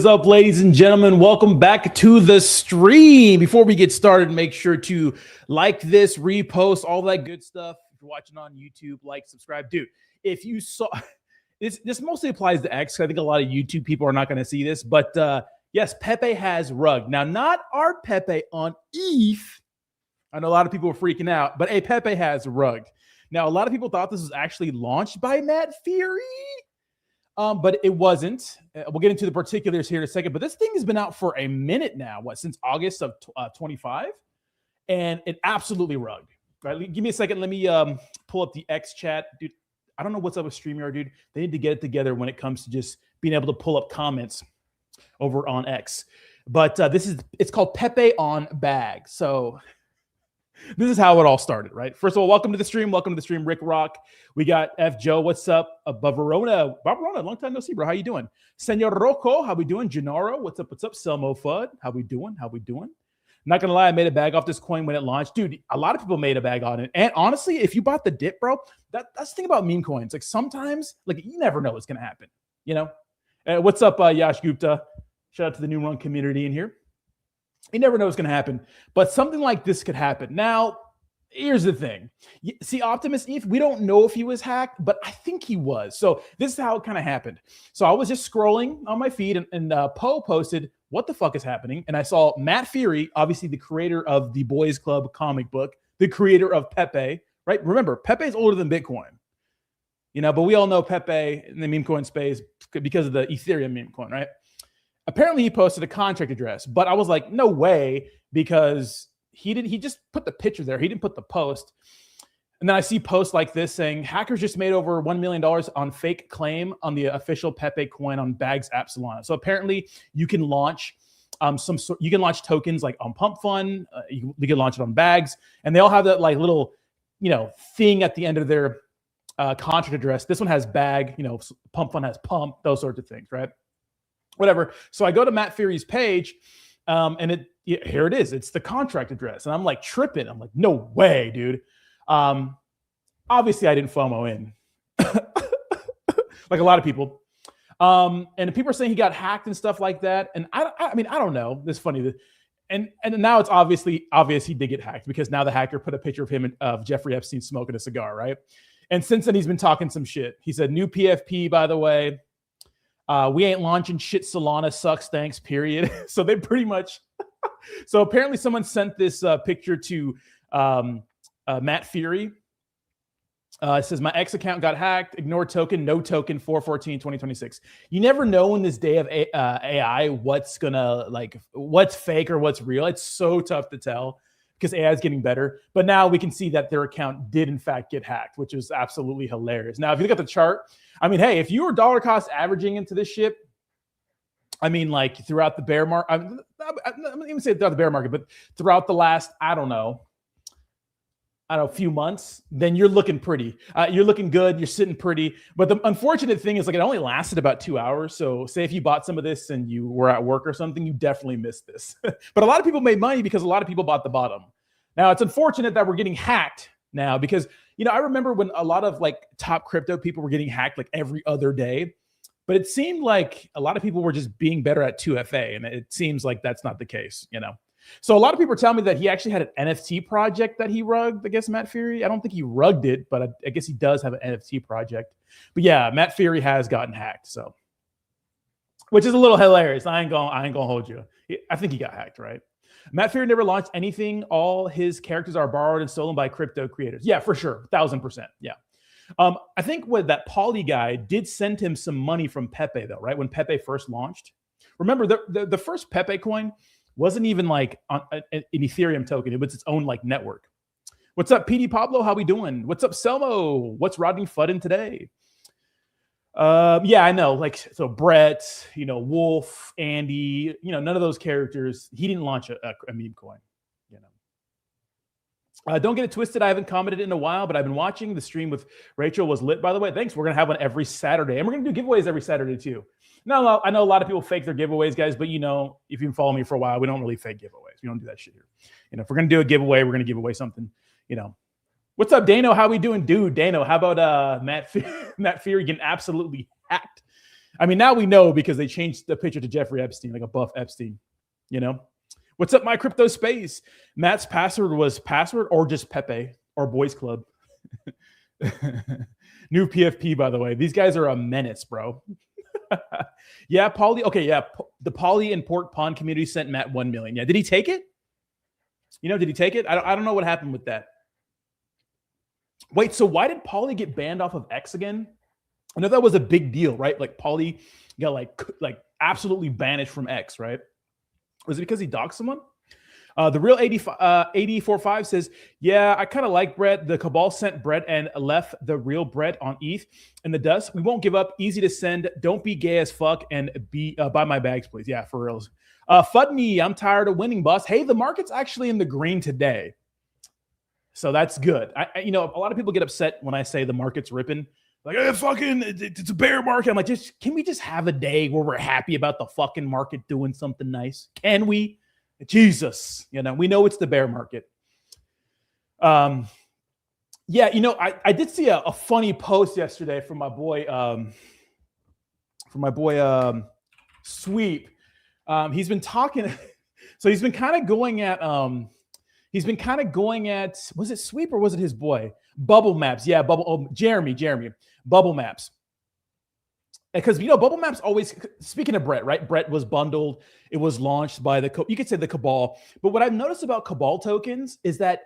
up, ladies and gentlemen? Welcome back to the stream. Before we get started, make sure to like this, repost, all that good stuff. If you're watching on YouTube, like, subscribe. Dude, if you saw this mostly applies to X. I think a lot of YouTube people are not going to see this, but yes, Pepe has Rug. Now, not our Pepe on ETH. I know a lot of people were freaking out, but Pepe has Rug. Now, a lot of people thought this was actually launched by Matt Fury. But it wasn't. We'll get into the particulars here in a second. But this thing has been out for a minute now. Since August of 25, and it absolutely rugged. Right? Give me a second. Let me pull up the X chat, dude. I don't know what's up with StreamYard, dude. They need to get it together when it comes to just being able to pull up comments over on X. But it's called Pepe on Bag. So this is how it all started, right? First of all, welcome to the stream. Welcome to the stream, Rick Rock. We got F. Joe. What's up? Bavarona, long time no see, bro. How you doing? Senor Rocco, how we doing? Gennaro, what's up? What's up? Selmo Fudd, how we doing? Not gonna lie, I made a bag off this coin when it launched. Dude, a lot of people made a bag on it. And honestly, if you bought the dip, bro, that's the thing about meme coins. Like sometimes, like you never know what's gonna happen, you know? What's up, Yash Gupta? Shout out to the New Run community in here. You never know what's going to happen, but something like this could happen. Now, here's the thing. See, Optimus ETH, we don't know if he was hacked, but I think he was. So this is how it kind of happened. So I was just scrolling on my feed, and Poe posted, "What the fuck is happening?" And I saw Matt Fury, obviously the creator of the Boys Club comic book, the creator of Pepe, right? Remember, Pepe is older than Bitcoin, but we all know Pepe in the meme coin space because of the Ethereum meme coin, right? Apparently he posted a contract address, but I was like, no way, because he just put the picture there. He didn't put the post. And then I see posts like this saying, hackers just made over $1 million on fake claim on the official Pepe coin on Bags app Solana. So apparently you can launch you can launch tokens like on Pump Fund. You can launch it on Bags, and they all have that like little, thing at the end of their contract address. This one has Bag, Pump Fund has Pump, those sorts of things, right? Whatever. So I go to Matt Fury's page, and here it is. It's the contract address, and I'm like tripping. I'm like, no way, dude. Obviously, I didn't FOMO in, like a lot of people. And people are saying he got hacked and stuff like that. And I mean, I don't know. It's funny and now it's obvious he did get hacked, because now the hacker put a picture of him of Jeffrey Epstein smoking a cigar, right? And since then, he's been talking some shit. He said, "New PFP, by the way. We ain't launching shit. Solana sucks. Thanks, period." So they pretty much. So apparently someone sent this picture to Matt Fury. It says, "My X account got hacked. Ignore token. No token. 4/14/2026." You never know in this day of AI what's fake or what's real. It's so tough to tell because AI is getting better. But now we can see that their account did in fact get hacked, which is absolutely hilarious. Now, if you look at the chart, I mean, hey, if you were dollar cost averaging into this shit, I mean, like throughout the bear market, I'm not even say throughout the bear market, but throughout the last, I don't know, few months, then you're looking pretty. You're looking good. You're sitting pretty. But the unfortunate thing is, like, it only lasted about 2 hours. So say if you bought some of this and you were at work or something, you definitely missed this. But a lot of people made money because a lot of people bought the bottom. Now, it's unfortunate that we're getting hacked now because, I remember when a lot of like top crypto people were getting hacked like every other day. But it seemed like a lot of people were just being better at 2FA. And it seems like that's not the case, So a lot of people tell me that he actually had an NFT project that he rugged, I guess, Matt Fury. I don't think he rugged it, but I guess he does have an NFT project. But yeah, Matt Fury has gotten hacked, so which is a little hilarious. I ain't gonna hold you. I think he got hacked, right? Matt Fury never launched anything. All his characters are borrowed and stolen by crypto creators. Yeah, for sure. 1,000%. Yeah. I think what that Poly guy did send him some money from Pepe though, right? When Pepe first launched. Remember the first Pepe coin wasn't even like an Ethereum token. It was its own like network. What's up, PD Pablo? How we doing? What's up, Selmo? What's Rodney Fuddin today? Yeah, I know. Like, so Brett, Wolf, Andy, none of those characters. He didn't launch a meme coin. Don't get it twisted. I haven't commented in a while, but I've been watching. The stream with Rachel was lit, by the way. Thanks. We're gonna have one every Saturday, and we're gonna do giveaways every Saturday too. Now, I know a lot of people fake their giveaways, guys, but if you follow me for a while, we don't really fake giveaways. We don't do that shit here. If we're gonna do a giveaway, we're gonna give away something. What's up, Dano? How we doing, dude? Dano, how about Matt Fury getting absolutely hacked? I mean, now we know because they changed the picture to Jeffrey Epstein, like a buff Epstein, you know? What's up, my crypto space? Matt's password was password or just Pepe or Boys Club. New PFP, by the way. These guys are a menace, bro. Yeah, Polly. Okay, yeah. The Polly and Port Pond community sent Matt 1 million. Yeah, did he take it? Did he take it? I don't know what happened with that. Wait, so why did Polly get banned off of X again? I know that was a big deal, right? Like Polly got like absolutely banished from X, right? Was it because he doxed someone? The real 84.5 says, yeah, I kind of like Brett. The Cabal sent Brett and left the real Brett on ETH in the dust. We won't give up. Easy to send. Don't be gay as fuck and buy my bags, please. Yeah, for reals. Fud me. I'm tired of winning, boss. Hey, the market's actually in the green today. So that's good. A lot of people get upset when I say the market's ripping. Like, it's a bear market. I'm like, can we just have a day where we're happy about the fucking market doing something nice? Can we? Jesus, we know it's the bear market. I did see a funny post yesterday from my boy, Sweep. He's been talking, so he's been kind of going at, was it Sweep or was it his boy? Bubble Maps. Yeah, Jeremy, Bubble Maps. Because, Bubble Maps always, speaking of Brett, right? Brett was bundled. It was launched by you could say the Cabal. But what I've noticed about Cabal tokens is that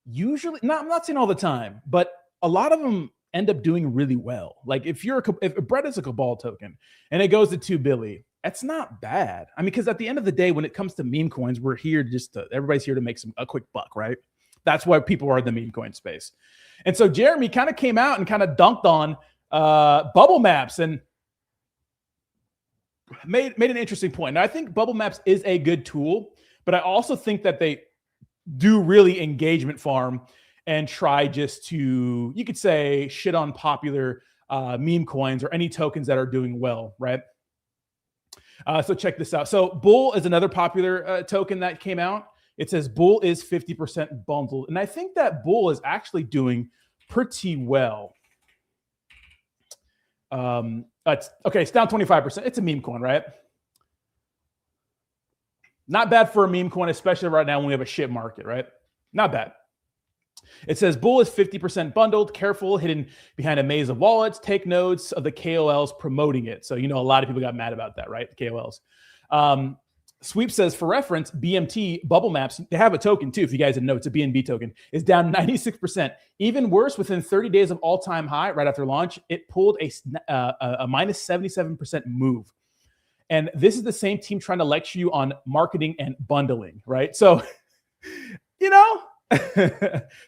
usually, I'm not saying all the time, but a lot of them end up doing really well. Like if Brett is a Cabal token and it goes to 2 Billy, that's not bad. I mean, because at the end of the day, when it comes to meme coins, we're here everybody's here to make a quick buck, right? That's why people are in the meme coin space. And so Jeremy kind of came out and kind of dunked on Bubble Maps and made an interesting point. Now, I think Bubble Maps is a good tool, but I also think that they do really engagement farm and try just to, you could say, shit on popular meme coins or any tokens that are doing well, right? So check this out. So Bull is another popular token that came out. It says Bull is 50% bundled. And I think that Bull is actually doing pretty well. It's down 25%. It's a meme coin, right? Not bad for a meme coin, especially right now when we have a shit market, right? Not bad. It says Bull is 50% bundled. Careful, hidden behind a maze of wallets. Take notes of the KOLs promoting it. So, a lot of people got mad about that, right? The KOLs. Sweep says, for reference, BMT, Bubble Maps, they have a token too, if you guys didn't know, it's a BNB token, is down 96%. Even worse, within 30 days of all-time high, right after launch, it pulled a minus 77% move. And this is the same team trying to lecture you on marketing and bundling, right? So,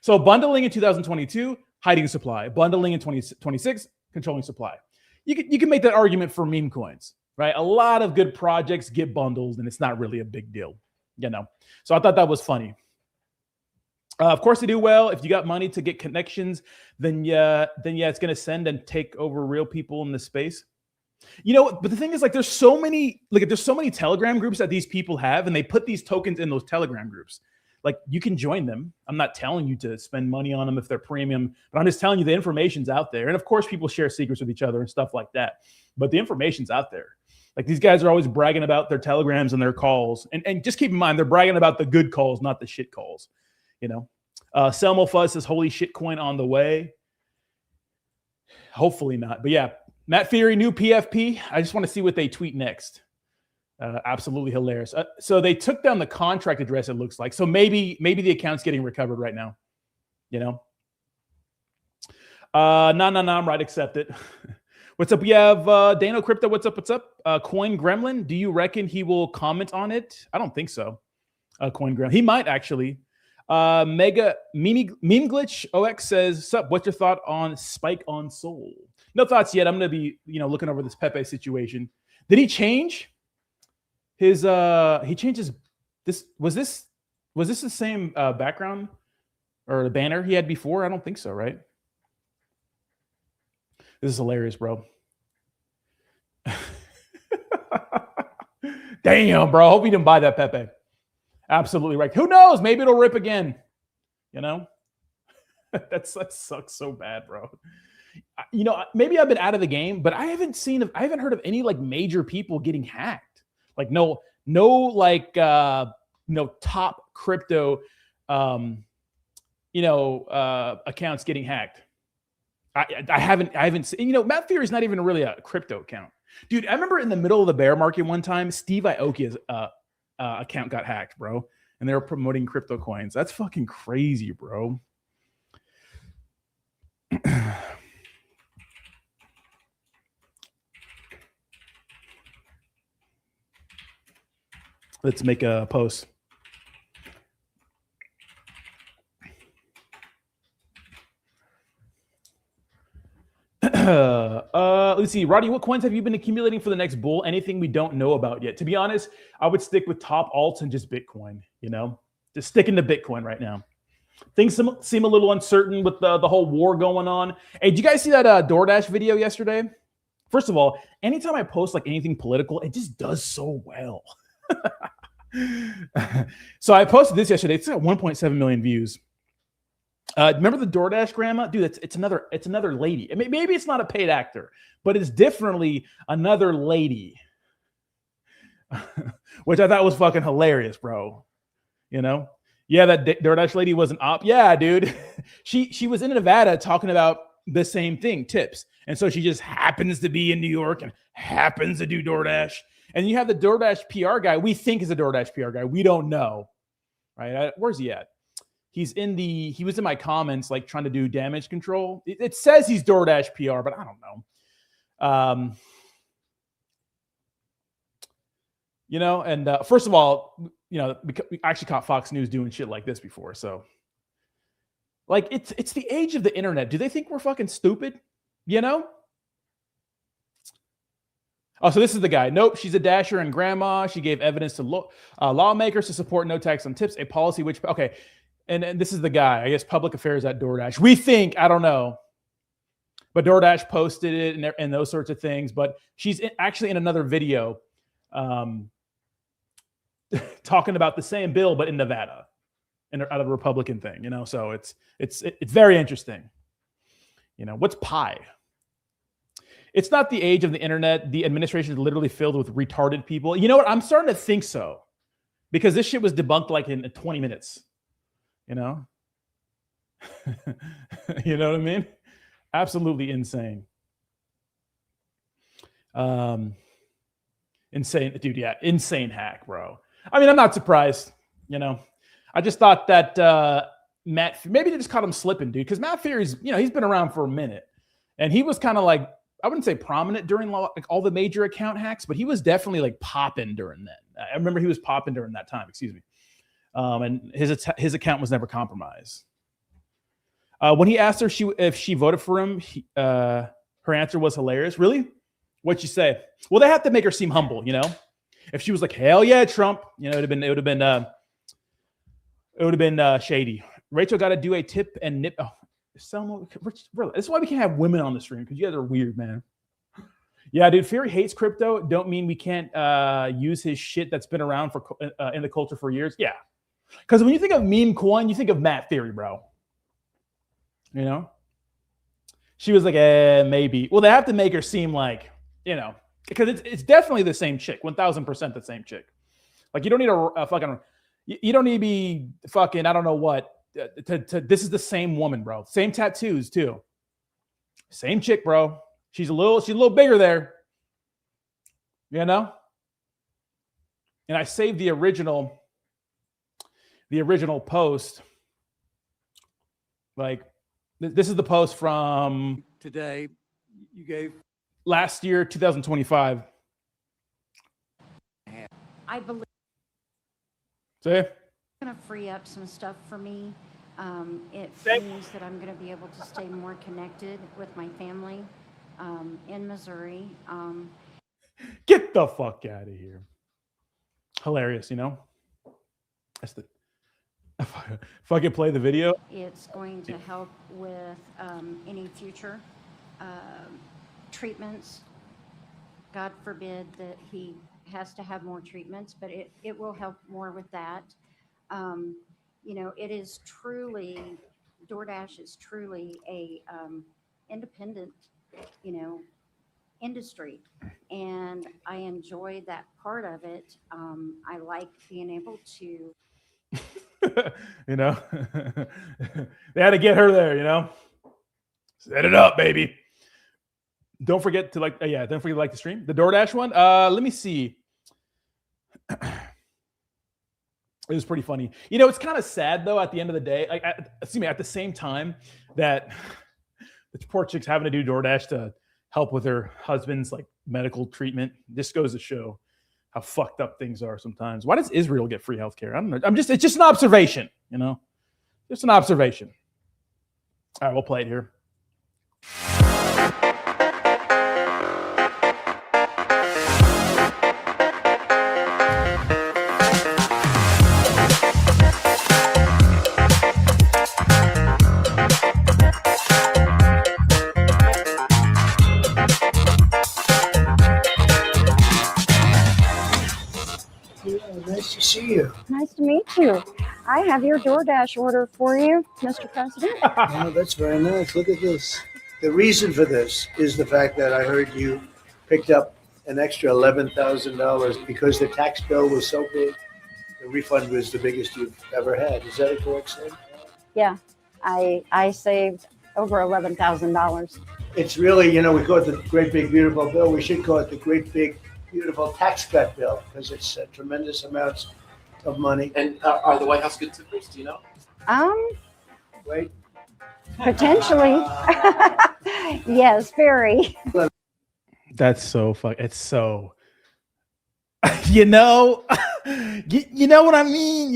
so bundling in 2022, hiding supply. Bundling in 2026, controlling supply. You can make that argument for meme coins. Right, a lot of good projects get bundled, and it's not really a big deal, So I thought that was funny. Of course, they do well. If you got money to get connections, then it's going to send and take over real people in the space. But the thing is, like, there's so many Telegram groups that these people have, and they put these tokens in those Telegram groups. Like, you can join them. I'm not telling you to spend money on them if they're premium, but I'm just telling you the information's out there. And of course, people share secrets with each other and stuff like that. But the information's out there. Like, these guys are always bragging about their telegrams and their calls. And just keep in mind, they're bragging about the good calls, not the shit calls. Selmo Fuzz says, holy shit coin on the way. Hopefully not. But yeah, Matt Theory, new PFP. I just want to see what they tweet next. Absolutely hilarious. So they took down the contract address, it looks like. So maybe the account's getting recovered right now. I'm right, accept it. What's up? We have Dano Crypto. What's up? Coin Gremlin. Do you reckon he will comment on it? I don't think so. Coin Gremlin. He might actually. Mega Meme Glitch OX says, sup, what's your thought on Spike on Soul? No thoughts yet. I'm going to be, looking over this Pepe situation. Did he change his, he changed his, was this the same background or the banner he had before? I don't think so, right? This is hilarious, bro. Damn, bro. Hope you didn't buy that Pepe. Absolutely right. Who knows? Maybe it'll rip again. That sucks so bad, bro. You know, maybe I've been out of the game, but I haven't heard of any like major people getting hacked. Like no like top crypto accounts getting hacked. I haven't seen, Matt Theory is not even really a crypto account. Dude, I remember in the middle of the bear market one time, Steve Aoki's account got hacked, bro. And they were promoting crypto coins. That's fucking crazy, bro. Let's make a post. Let's see. Roddy, what coins have you been accumulating for the next bull? Anything we don't know about yet? To be honest, I would stick with top alts and just Bitcoin, just sticking to Bitcoin right now. Things seem a little uncertain with the whole war going on. Hey, did you guys see that DoorDash video yesterday? First of all, anytime I post like anything political, it just does so well. So I posted this yesterday. It's got 1.7 million views. Remember the DoorDash grandma? Dude, it's another lady. Maybe it's not a paid actor, but it's definitely another lady. Which I thought was fucking hilarious, bro. Yeah, that DoorDash lady was an op. Yeah, dude. She was in Nevada talking about the same thing, tips. And so she just happens to be in New York and happens to do DoorDash. And you have the DoorDash PR guy. We think is a DoorDash PR guy. We don't know. Right? Where's he at? He was in my comments, like trying to do damage control. It says he's DoorDash PR, but I don't know. And first of all, we actually caught Fox News doing shit like this before. So like, it's the age of the internet. Do they think we're fucking stupid? Oh, so this is the guy. Nope, she's a dasher and grandma. She gave evidence to lawmakers to support no tax on tips, a policy which, okay. And this is the guy, I guess, public affairs at DoorDash. We think, I don't know. But DoorDash posted it and those sorts of things. But she's actually in another video talking about the same bill, but in Nevada, and out of a Republican thing, So it's very interesting. What's pi? It's not the age of the internet. The administration is literally filled with retarded people. You know what? I'm starting to think so, because this shit was debunked like in 20 minutes. You know what I mean? Absolutely insane. Insane, dude. Yeah, insane hack, bro. I mean, I'm not surprised. I just thought that Matt, maybe they just caught him slipping, dude. Because Matt Theory's, he's been around for a minute, and he was kind of like, I wouldn't say prominent during like all the major account hacks, but he was definitely like popping during that. I remember he was popping during that time. Excuse me. And his account was never compromised. When he asked her if she voted for him, her answer was hilarious. Really? What'd you say? Well, they have to make her seem humble, If she was like, "Hell yeah, Trump," it would have been shady. Rachel got to do a tip and nip. Oh, Selma, this is why we can't have women on the stream, because you guys are weird, man. Yeah, dude. Fury hates crypto. Don't mean we can't use his shit that's been around for in the culture for years. Yeah. Because when you think of meme coin, you think of Matt Theory, bro. She was like, maybe. Well, they have to make her seem like, because it's definitely the same chick, 1000% the same chick. Like, you don't need a fucking, you don't need to be fucking, I don't know what. This is the same woman, bro. Same tattoos too. Same chick, bro. She's a little bigger there. And I saved the original post. Like, this is the post from today. You gave last year, 2025. I believe See? it's going to free up some stuff for me. It means that I'm going to be able to stay more connected with my family in Missouri. Get the fuck out of here. Hilarious, That's the fucking play the video. It's going to help with any future treatments. God forbid that he has to have more treatments, but it will help more with that. It is truly, DoorDash is truly a independent, industry. And I enjoy that part of it. I like being able to. They had to get her there, Set it up, baby. Don't forget to don't forget to like the stream. The DoorDash one. Let me see. It was pretty funny. It's kind of sad though. At the end of the day, at the same time that the poor chick's having to do DoorDash to help with her husband's medical treatment. This goes to show how fucked up things are sometimes. Why does Israel get free healthcare? I don't know. It's just an observation, just an observation. All right, we'll play it here. Nice to see you. Nice to meet you. I have your DoorDash order for you, Mr. President. Oh, that's very nice. Look at this. The reason for this is the fact that I heard you picked up an extra $11,000 because the tax bill was so big. The refund was the biggest you've ever had. Is that a correct statement? Yeah, I saved over $11,000. It's really, we call it the great big beautiful bill. We should call it the great big beautiful tax cut bill because it's tremendous amounts of money. And are the White House good tippers? Do you know? Right? Potentially. Yes, very. That's so It's so. You know what I mean.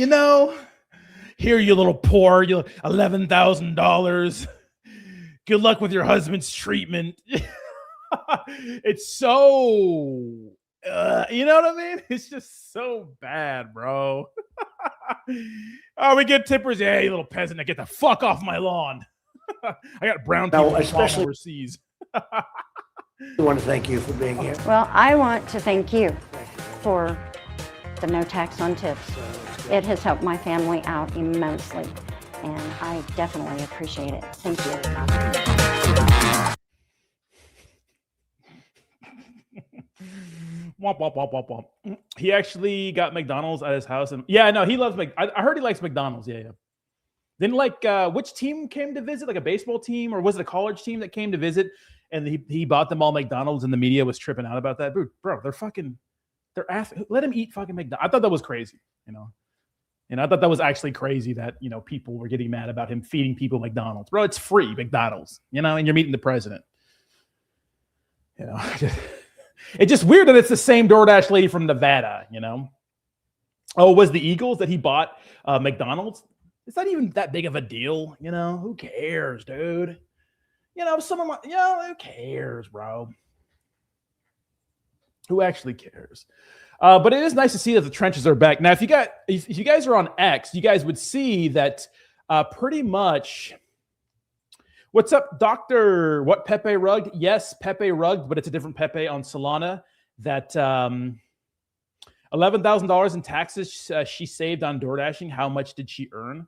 Here, you little poor, you $11,000. Good luck with your husband's treatment. It's so. You know what I mean? It's just so bad, bro. Oh, we get tippers. Yeah, you little peasant. Get the fuck off my lawn. I got brown people especially overseas. I want to thank you for being here. Well, I want to thank you for the no tax on tips. It has helped my family out immensely, and I definitely appreciate it. Thank you. Womp, womp, womp, womp, womp. He actually got McDonald's at his house, and he loves I heard he likes McDonald's. Yeah. Didn't which team came to visit? Like a baseball team, or was it a college team that came to visit? And he bought them all McDonald's, and the media was tripping out about that. Dude, bro, they're let him eat fucking McDonald's. I thought that was crazy, And I thought that was actually crazy that people were getting mad about him feeding people McDonald's. Bro, it's free McDonald's, and you're meeting the president. It's just weird that it's the same DoorDash lady from Nevada, Oh, it was the Eagles that he bought McDonald's? It's not even that big of a deal, Who cares, dude? Someone, who cares, bro? Who actually cares? But it is nice to see that the trenches are back. Now, if you guys are on X, you guys would see that pretty much. What's up, Doctor? What PEPE Rug? Yes, PEPE Rug, but it's a different PEPE on Solana. That $11,000 in taxes she saved on DoorDashing. How much did she earn?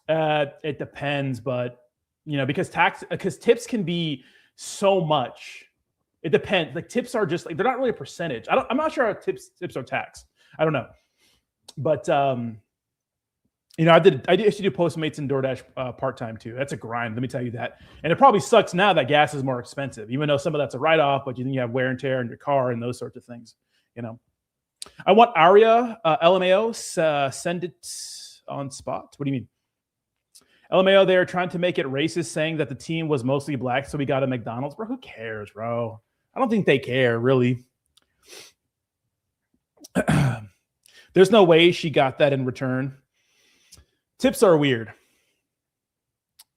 It depends, but because tips can be so much. It depends. Like tips are just they're not really a percentage. I'm not sure how tips are taxed. I don't know, but I used to do Postmates and DoorDash part-time too. That's a grind, let me tell you that. And it probably sucks now that gas is more expensive, even though some of that's a write-off, but you have wear and tear in your car and those sorts of things. I want Aria, LMAO, send it on spot. What do you mean? LMAO, they're trying to make it racist, saying that the team was mostly black, so we got a McDonald's. Bro, who cares, bro? I don't think they care, really. There's no way she got that in return. Tips are weird.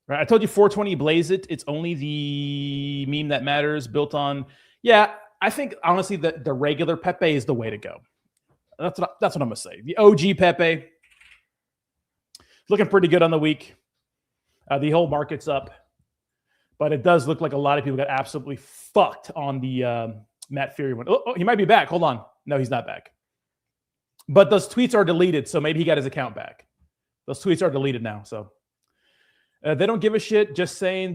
Right? I told you 420 blaze it. It's only the meme that matters built on. Yeah, I think honestly that the regular PEPE is the way to go. That's what I'm gonna say. The OG PEPE looking pretty good on the week. The whole market's up, but it does look like a lot of people got absolutely fucked on the Matt Fury one. Oh, he might be back. Hold on. No, he's not back. But those tweets are deleted, so maybe he got his account back. Those tweets are deleted now, so they don't give a shit. Just saying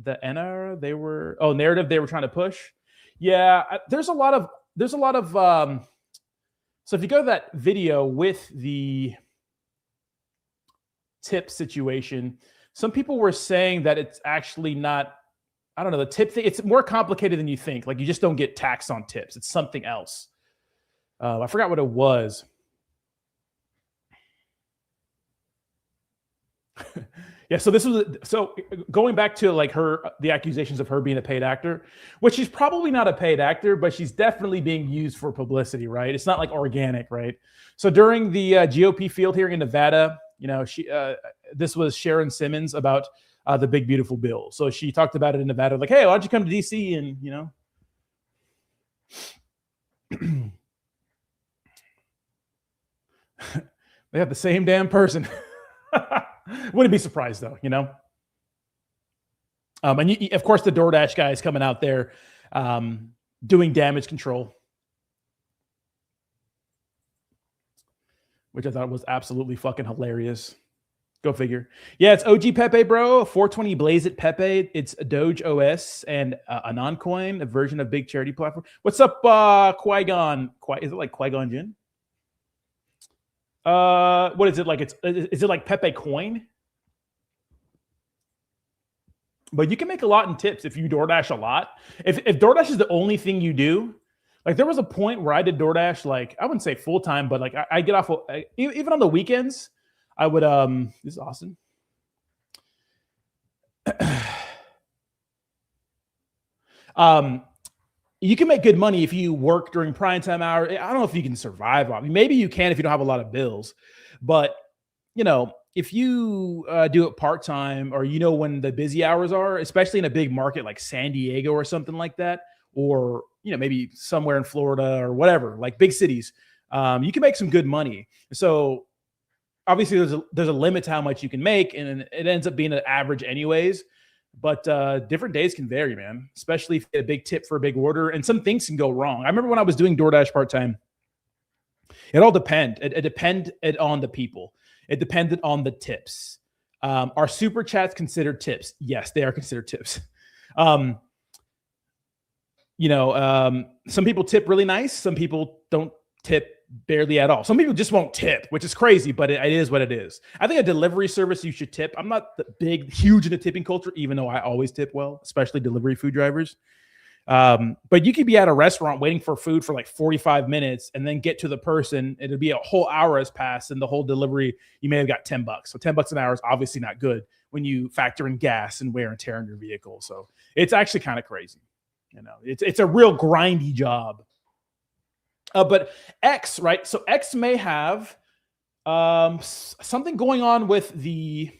the narrative they were trying to push. Yeah, there's a lot of so if you go to that video with the tip situation, some people were saying that it's actually not, I don't know, the tip thing, it's more complicated than you think. Like you just don't get taxed on tips. It's something else. I forgot what it was. Yeah, so going back to like the accusations of her being a paid actor, which she's probably not a paid actor, but she's definitely being used for publicity, right? It's not like organic, right? So during the GOP field hearing in Nevada, this was Sharon Simmons about the big beautiful bill. So she talked about it in Nevada, like, hey, why don't you come to DC and they have the same damn person. Wouldn't be surprised though, and of course the DoorDash guy is coming out there doing damage control, which I thought was absolutely fucking hilarious. Go figure. Yeah, it's OG Pepe, bro. 420 Blaze It Pepe. It's Doge OS and Anoncoin, a version of big charity platform. What's up, Qui-Gon? Is it like Qui-Gon Jinn? What is it like? Is it like Pepe Coin? But you can make a lot in tips if you DoorDash a lot. If DoorDash is the only thing you do, like there was a point where I did DoorDash, like I wouldn't say full time, but like I get off even on the weekends. I would this is Austin. You can make good money if you work during prime time hour. I don't know if you can survive on. Maybe you can if you don't have a lot of bills, but if you do it part time or when the busy hours are, especially in a big market like San Diego or something like that, or maybe somewhere in Florida or whatever, like big cities, you can make some good money. So obviously there's a limit to how much you can make, and it ends up being an average anyways. But different days can vary, man, especially if you get a big tip for a big order, and some things can go wrong. I remember when I was doing DoorDash part-time, it all depended. It depended on the people. It depended on the tips. Are super chats considered tips? Yes, they are considered tips. Some people tip really nice. Some people don't tip barely at all. Some people just won't tip, which is crazy, but it is what it is. I think a delivery service, you should tip. I'm not huge into tipping culture, even though I always tip well, especially delivery food drivers. But you could be at a restaurant waiting for food for like 45 minutes and then get to the person. It'll be a whole hour has passed, and the whole delivery, you may have got $10. So $10 an hour is obviously not good when you factor in gas and wear and tear on your vehicle. So it's actually kind of crazy. It's a real grindy job. But X, right? So X may have something going on with I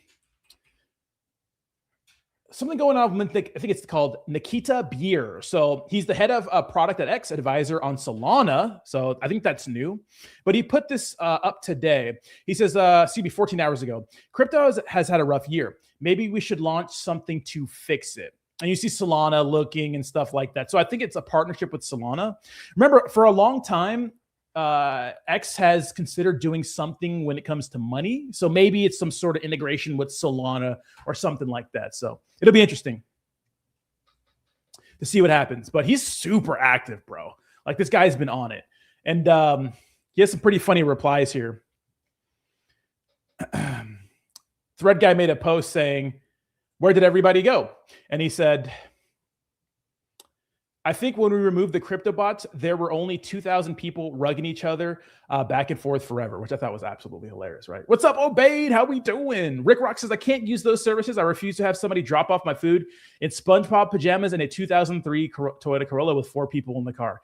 think it's called Nikita Beer. So he's the head of a product at X, advisor on Solana. So I think that's new. But he put this up today. He says, 14 hours ago, crypto has had a rough year. Maybe we should launch something to fix it. And you see Solana looking and stuff like that. So I think it's a partnership with Solana. Remember, for a long time, X has considered doing something when it comes to money. So maybe it's some sort of integration with Solana or something like that. So it'll be interesting to see what happens. But he's super active, bro. Like this guy's been on it. And he has some pretty funny replies here. Thread guy made a post saying, "Where did everybody go?" And he said, "I think when we removed the crypto bots, there were only 2,000 people rugging each other back and forth forever," which I thought was absolutely hilarious, right? What's up, Obade? How we doing? Rick Rock says, "I can't use those services. I refuse to have somebody drop off my food in SpongeBob pajamas in a 2003 Toyota Corolla with 4 people in the car."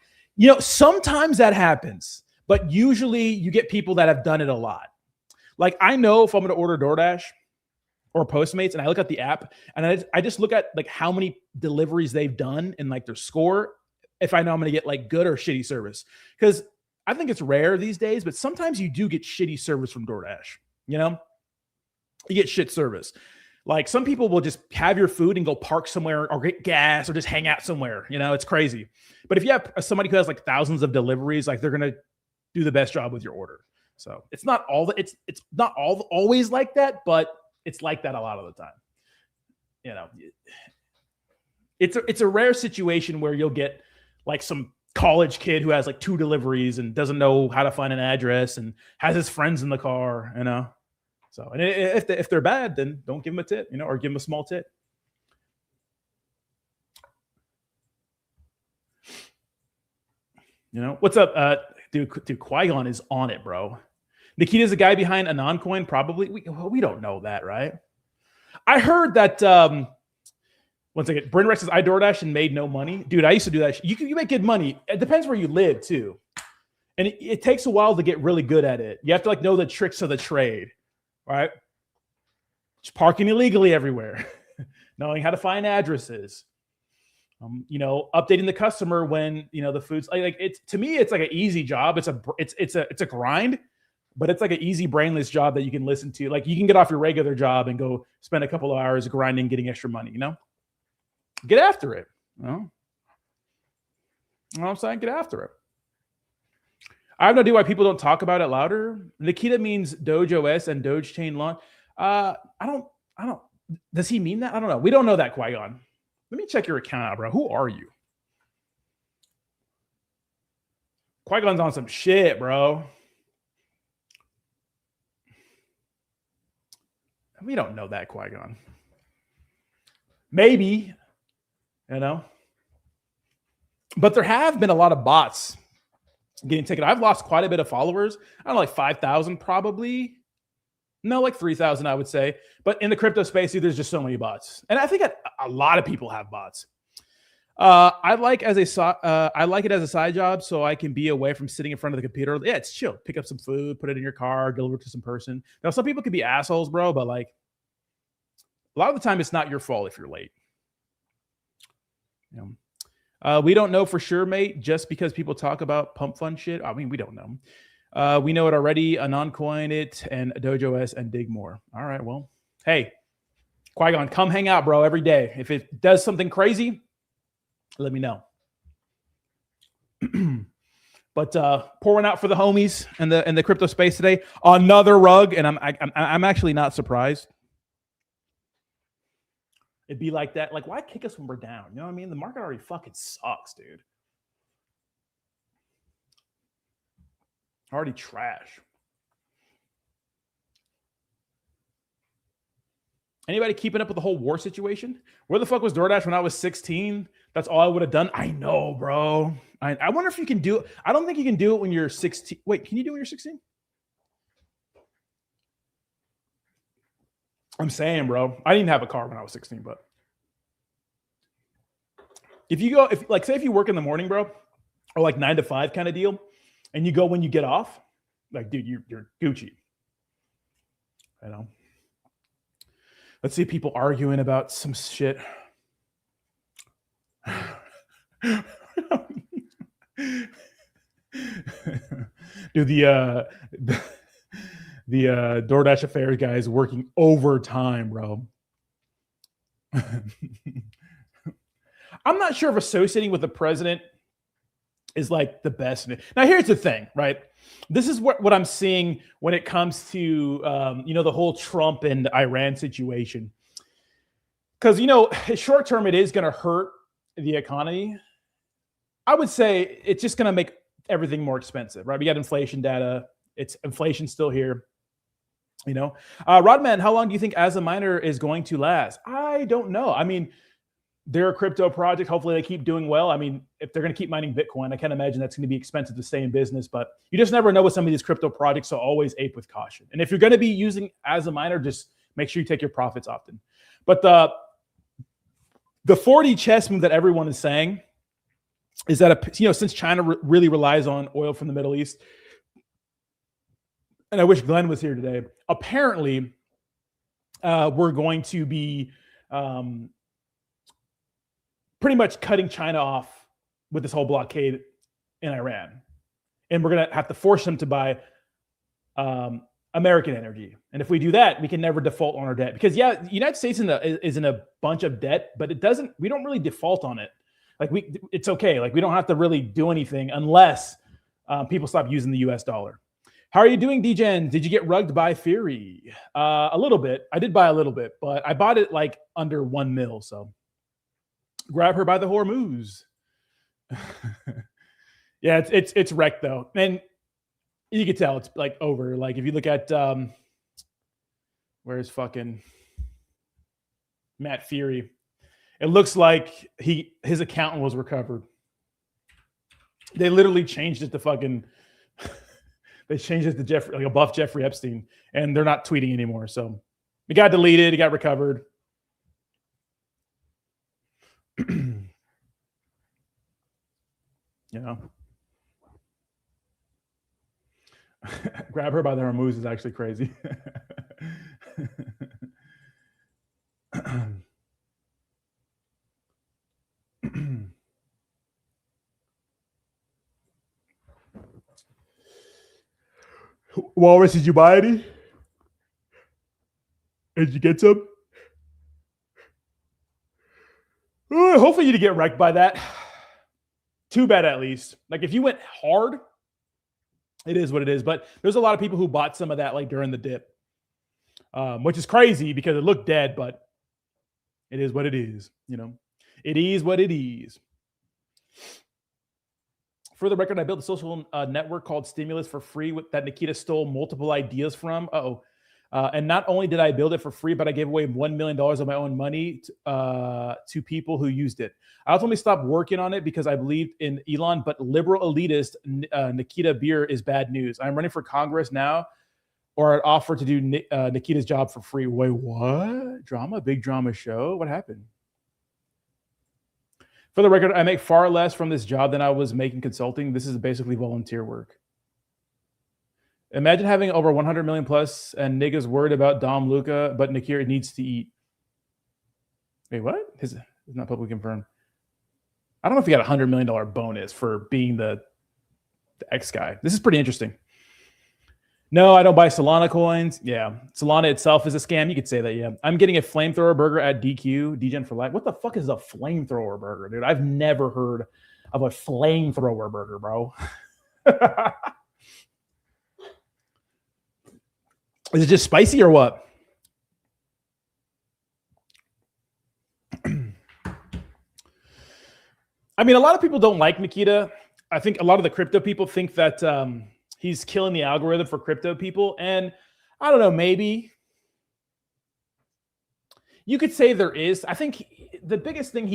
Sometimes that happens, but usually you get people that have done it a lot. Like I know if I'm going to order DoorDash or Postmates, and I look at the app and I just look at like how many deliveries they've done and like their score, if I know I'm going to get like good or shitty service. Because I think it's rare these days, but sometimes you do get shitty service from DoorDash. You get shit service. Like some people will just have your food and go park somewhere or get gas or just hang out somewhere. It's crazy. But if you have somebody who has like thousands of deliveries, like they're going to do the best job with your order. So it's not always like that, but it's like that a lot of the time. It's a rare situation where you'll get like some college kid who has like 2 deliveries and doesn't know how to find an address and has his friends in the car, you know. So, and if they're bad, then don't give them a tip, you know, or give them a small tip. You know, what's up, dude? Qui-Gon is on it, bro. Nikita's the guy behind Anoncoin, probably. We don't know that, right? I heard that. One second, Bryn Rex says I DoorDash and made no money, dude. I used to do that. You make good money. It depends where you live too, and it takes a while to get really good at it. You have to like know the tricks of the trade, right? Just parking illegally everywhere, knowing how to find addresses. You know, updating the customer when you know the food's like it's to me it's like an easy job. It's a grind, but it's like an easy brainless job that you can listen to. Like you can get off your regular job and go spend a couple of hours grinding, getting extra money. You know, get after it. You know what I'm saying? Get after it. I have no idea why people don't talk about it louder. Nikita means Dojo S and Doge Chain Launch. I don't. Does he mean that? I don't know. We don't know that, Qui-Gon. Let me check your account out, bro. Who are you? Qui-Gon's on some shit, bro. We don't know that, Qui-Gon. Maybe, you know. But there have been a lot of bots getting taken. I've lost quite a bit of followers. I don't know, like 5,000 probably. No, like 3,000, I would say. But in the crypto space, there's just so many bots. And I think a lot of people have bots. I like it as a side job so I can be away from sitting in front of the computer. Yeah, it's chill. Pick up some food, put it in your car, deliver it to some person. Now, some people can be assholes, bro, but like a lot of the time it's not your fault if you're late. You know? We don't know for sure, mate, just because people talk about pump fund shit. I mean, we don't know. We know it already. Anoncoin it and Dojo S and dig more. All right, well, hey, Qui-Gon, come hang out, bro, every day. If it does something crazy, let me know. But pour one out for the homies in the crypto space today. Another rug, and I'm actually not surprised. It'd be like that. Like, why kick us when we're down? You know what I mean? The market already fucking sucks, dude. Already trash. Anybody keeping up with the whole war situation? Where the fuck was DoorDash when I was 16? That's all I would have done. I know, bro. I wonder if you can do it. I don't think you can do it when you're 16. Wait, can you do it when you're 16? I'm saying, bro. I didn't have a car when I was 16, but if you work in the morning, bro, or like 9 to 5 kind of deal, and you go when you get off, like, dude, you're Gucci. I know. Let's see people arguing about some shit. Dude, the DoorDash affairs guy is working overtime, bro. I'm not sure if associating with the president is like the best. Now, here's the thing, right? This is what I'm seeing when it comes to, the whole Trump and Iran situation. Because, short term, it is going to hurt the economy. I would say it's just going to make everything more expensive, right? We got inflation data. Inflation's still here. Rodman, how long do you think as a miner is going to last? I don't know. I mean, they're a crypto project. Hopefully they keep doing well. I mean, if they're going to keep mining Bitcoin, I can't imagine that's going to be expensive to stay in business, but you just never know with some of these crypto projects. So always ape with caution. And if you're going to be using as a miner, just make sure you take your profits often. But the 40 chess move that everyone is saying is that, since China really relies on oil from the Middle East, and I wish Glenn was here today, apparently we're going to be pretty much cutting China off with this whole blockade in Iran. And we're going to have to force them to buy American energy. And if we do that, we can never default on our debt. Because, yeah, the United States is in a bunch of debt, but we don't really default on it. Like, it's okay. Like, we don't have to really do anything unless people stop using the US dollar. How are you doing, DGen? Did you get rugged by Fury? A little bit. I did buy a little bit, but I bought it like under 1 mil. So Grab her by the Hormuz. Yeah, it's wrecked though, and you can tell it's like over. Like if you look at where's fucking Matt Fury, it looks like his accountant was recovered. They literally changed it to fucking. They changed it to Jeffrey, like above Jeffrey Epstein, and they're not tweeting anymore. So it got deleted, it got recovered. You know, grab her by the Hormuz is actually crazy. Walrus, did you buy any? Did you get some? Hopefully you didn't get wrecked by that. Too bad, at least. Like if you went hard, it is what it is. But there's a lot of people who bought some of that like during the dip, which is crazy because it looked dead, but it is what it is. You know, it is what it is. For the record, I built a social network called Stimulus for free that Nikita stole multiple ideas from. And not only did I build it for free, but I gave away $1 million of my own money to people who used it. I ultimately stopped working on it because I believed in Elon, but liberal elitist Nikita Beer is bad news. I'm running for Congress now, or I'd offer to do Nikita's job for free. Wait, what? Drama? Big drama show? What happened? For the record, I make far less from this job than I was making consulting. This is basically volunteer work. Imagine having over 100 million plus and niggas worried about Dom Luca, but Nikita needs to eat. Wait, what? It's not publicly confirmed. I don't know if he got a $100 million bonus for being the X guy. This is pretty interesting. No, I don't buy Solana coins. Yeah, Solana itself is a scam. You could say that, yeah. I'm getting a flamethrower burger at DQ, DGen for life. What the fuck is a flamethrower burger, dude? I've never heard of a flamethrower burger, bro. Is it just spicy or what? I mean, a lot of people don't like Nikita. I think a lot of the crypto people think that he's killing the algorithm for crypto people. And I don't know, maybe. You could say there is. I think the biggest thing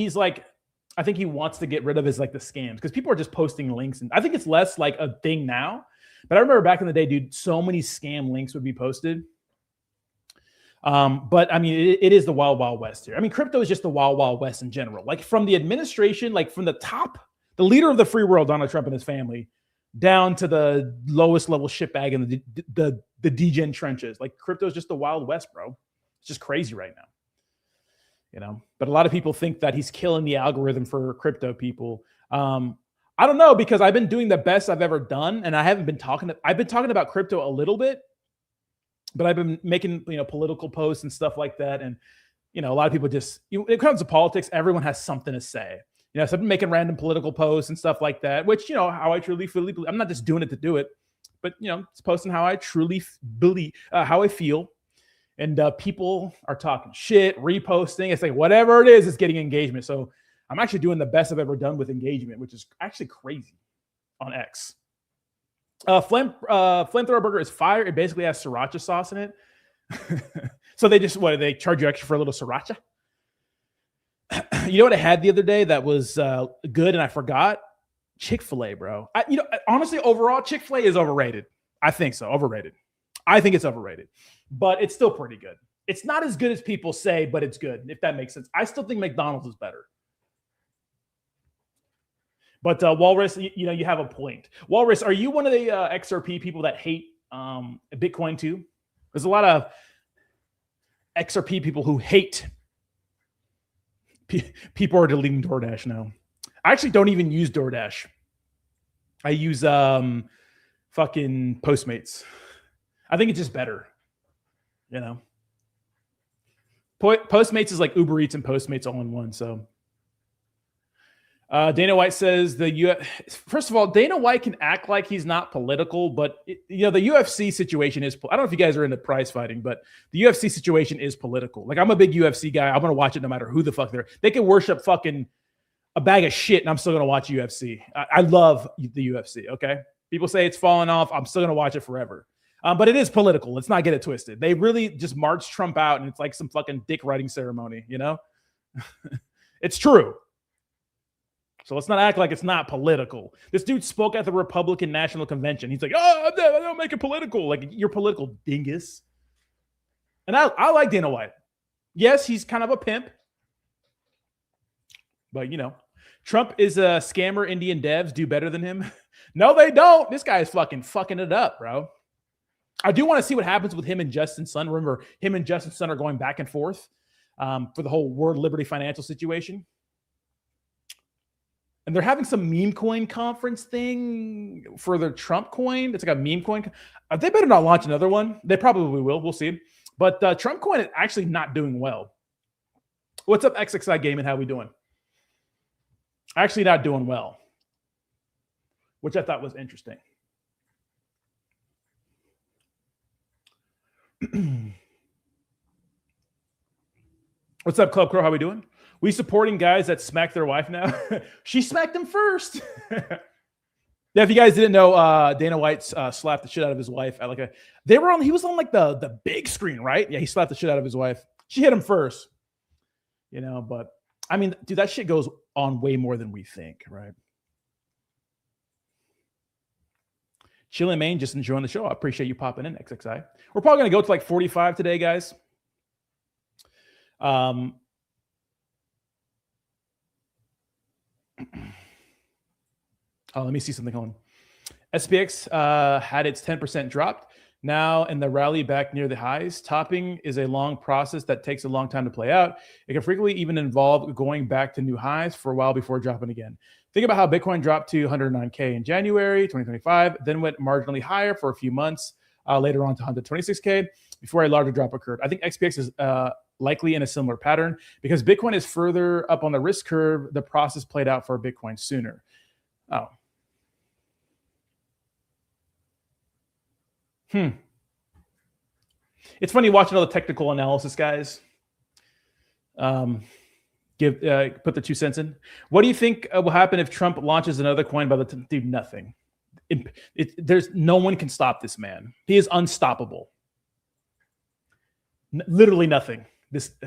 I think he wants to get rid of is like the scams, because people are just posting links. And I think it's less like a thing now. But I remember back in the day, dude, so many scam links would be posted. But I mean, it is the wild, wild west here. I mean, crypto is just the wild, wild west in general. Like from the administration, like from the top, the leader of the free world, Donald Trump and his family, down to the lowest level shitbag in the degen trenches. Like crypto is just the wild west, bro. It's just crazy right now. You know, but a lot of people think that he's killing the algorithm for crypto people. I don't know, because I've been doing the best I've ever done, and I've been talking about crypto a little bit, but I've been making, political posts and stuff like that. And, a lot of people just, when it comes to politics, everyone has something to say. So I've been making random political posts and stuff like that, which, how I truly believe. I'm not just doing it to do it, but, it's posting how I truly believe, how I feel. And people are talking shit, reposting. It's like whatever it is, it's getting engagement. So I'm actually doing the best I've ever done with engagement, which is actually crazy on X. Flamethrower burger is fire. It basically has sriracha sauce in it. So they charge you extra for a little sriracha? You know what I had the other day that was good and I forgot? Chick-fil-A, bro. Honestly, overall, Chick-fil-A is overrated. I think so. Overrated. I think it's overrated, but it's still pretty good. It's not as good as people say, but it's good, if that makes sense. I still think McDonald's is better. But Walrus, you have a point. Walrus, are you one of the XRP people that hate Bitcoin too? There's a lot of XRP people who hate. People are deleting DoorDash now. I actually don't even use DoorDash. I use fucking Postmates. I think it's just better. Postmates is like Uber Eats and Postmates all in one. So. Dana White says first of all, Dana White can act like he's not political, but the UFC situation is, I don't know if you guys are into prize fighting, but the UFC situation is political. Like I'm a big UFC guy. I'm going to watch it no matter who the fuck they can worship fucking a bag of shit, and I'm still gonna watch UFC. I love the UFC. Okay, people say it's falling off. I'm still gonna watch it forever. But it is political. Let's not get it twisted. They really just marched Trump out, and it's like some fucking dick writing ceremony. You know, it's true. So let's not act like it's not political. This dude spoke at the Republican National Convention. He's like, "Oh, I don't make it political." Like, you're political, dingus. And I like Dana White. Yes, he's kind of a pimp. But, you know, Trump is a scammer. Indian devs do better than him. No, they don't. This guy is fucking it up, bro. I do want to see what happens with him and Justin Sun. Remember, him and Justin Sun are going back and forth for the whole World Liberty financial situation. And they're having some meme coin conference thing for their Trump coin. It's like a meme coin. They better not launch another one. They probably will. We'll see. But Trump coin is actually not doing well. What's up, XXI Gaming? How we doing? Actually not doing well, which I thought was interesting. What's up, Club Crow? How we doing? We supporting guys that smack their wife now? She smacked him first. Yeah, if you guys didn't know, Dana White slapped the shit out of his wife at he was on like the big screen, right? Yeah, he slapped the shit out of his wife. She hit him first. You know, but I mean, dude, that shit goes on way more than we think, right? Chill and Maine, just enjoying the show. I appreciate you popping in, XXI. We're probably going to go to like 45 today, guys. Oh, let me see something on. SPX had its 10% dropped. Now in the rally back near the highs. Topping is a long process that takes a long time to play out. It can frequently even involve going back to new highs for a while before dropping again. Think about how Bitcoin dropped to 109K in January 2025, then went marginally higher for a few months, later on to 126K before a larger drop occurred. I think SPX is likely in a similar pattern because Bitcoin is further up on the risk curve. The process played out for Bitcoin sooner. Oh. It's funny watching all the technical analysis guys put the 2 cents in. What do you think will happen if Trump launches another coin by the time? Dude, nothing. There's no one can stop this man. He is unstoppable. Literally nothing.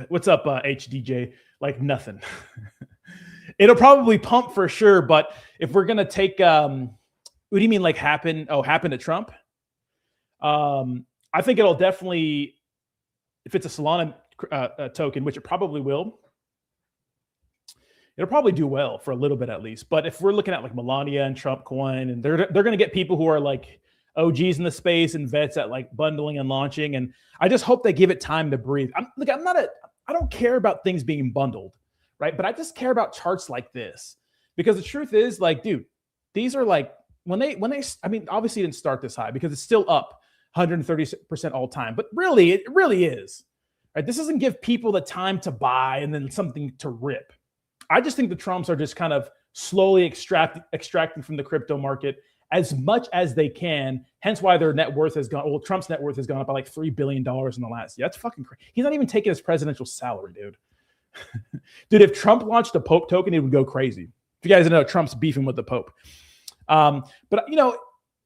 What's up, HDJ? Like nothing. It'll probably pump for sure, but if we're gonna take, what do you mean like happen to Trump? I think it'll definitely, if it's a Solana token, which it probably will, it'll probably do well for a little bit at least. But if we're looking at like Melania and Trump coin, and they're going to get people who are like OGs in the space and vets at like bundling and launching, and I just hope they give it time to breathe. I don't care about things being bundled, right? But I just care about charts like this because the truth is, like, dude, these are like when they, I mean, obviously it didn't start this high because it's still up 130% all time, but really, it really is, right? This doesn't give people the time to buy and then something to rip. I just think the Trumps are just kind of slowly extracting from the crypto market as much as they can. Hence why their net worth has gone. Well, Trump's net worth has gone up by like $3 billion in the last year. That's fucking crazy. He's not even taking his presidential salary, dude. Dude, if Trump launched a Pope token, it would go crazy. If you guys know, Trump's beefing with the Pope. But you know,